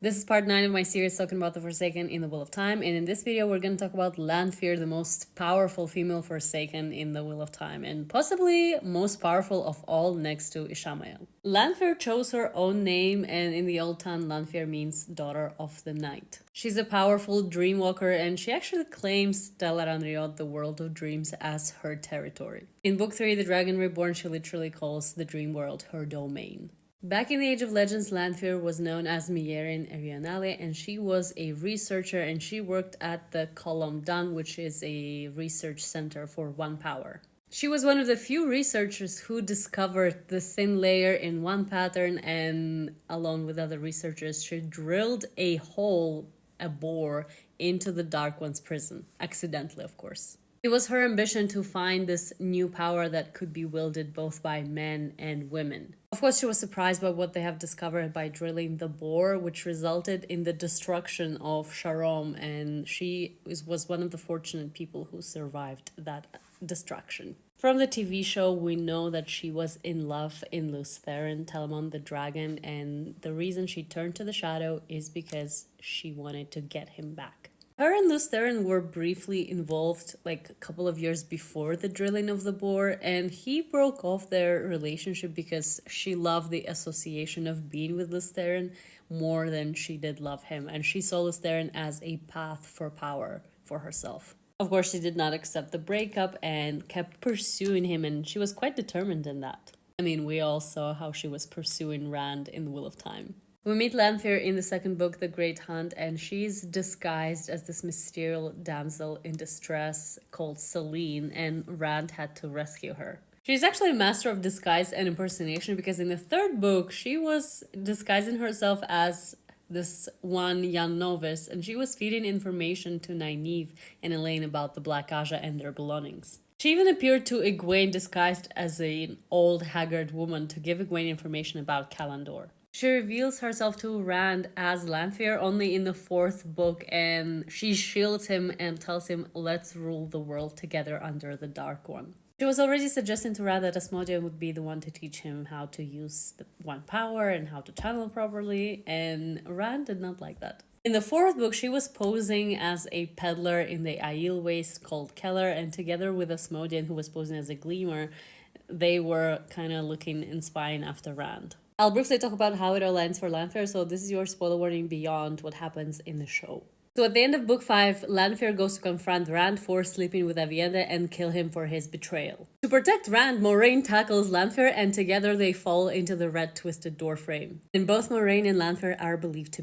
This is part 9 of my series talking about the Forsaken in the Wheel of Time, and in this video we're going to talk about Lanfear, the most powerful female Forsaken in the Wheel of Time, and possibly most powerful of all next to Ishamael. Lanfear chose her own name, and in the Old Tongue, Lanfear means daughter of the night. She's a powerful dreamwalker, and she actually claims Tel'aran'rhiod, the world of dreams, as her territory. In Book 3, The Dragon Reborn, she literally calls the dream world her domain. Back in the Age of Legends, Lanfear was known as Mierin Erianale, and she was a researcher, and she worked at the Column Dan, which is a research center for One Power. She was one of the few researchers who discovered the thin layer in one pattern, and along with other researchers, she drilled a bore, into the Dark One's prison. Accidentally, of course. It was her ambition to find this new power that could be wielded both by men and women. Of course, she was surprised by what they have discovered by drilling the bore, which resulted in the destruction of Sharom, and she was one of the fortunate people who survived that destruction. From the TV show, we know that she was in love in Lews Therin, Telamon the dragon, and the reason she turned to the shadow is because she wanted to get him back. Her and Lews Therin were briefly involved like a couple of years before the drilling of the bore, and he broke off their relationship because she loved the association of being with Lews Therin more than she did love him, and she saw Lews Therin as a path for power for herself. Of course, she did not accept the breakup and kept pursuing him, and she was quite determined in that. I mean, we all saw how she was pursuing Rand in the Wheel of Time. We meet Lanfear in the second book, The Great Hunt, and she's disguised as this mysterious damsel in distress called Selene, and Rand had to rescue her. She's actually a master of disguise and impersonation, because in the third book, she was disguising herself as this one young novice, and she was feeding information to Nynaeve and Elaine about the Black Aja and their belongings. She even appeared to Egwene disguised as an old haggard woman to give Egwene information about Kalandor. She reveals herself to Rand as Lanfear only in the fourth book, and she shields him and tells him, "Let's rule the world together under the Dark One." She was already suggesting to Rand that Asmodean would be the one to teach him how to use the One Power and how to channel properly, and Rand did not like that. In the fourth book, she was posing as a peddler in the Aiel Waste called Keller, and together with Asmodean, who was posing as a gleamer, they were kind of looking and spying after Rand. I'll briefly talk about how it all ends for Lanfear, so this is your spoiler warning beyond what happens in the show. So at the end of book 5, Lanfear goes to confront Rand for sleeping with Aviendha and kill him for his betrayal. To protect Rand, Moiraine tackles Lanfear, and together they fall into the red twisted door frame. And both Moiraine and Lanfear are believed to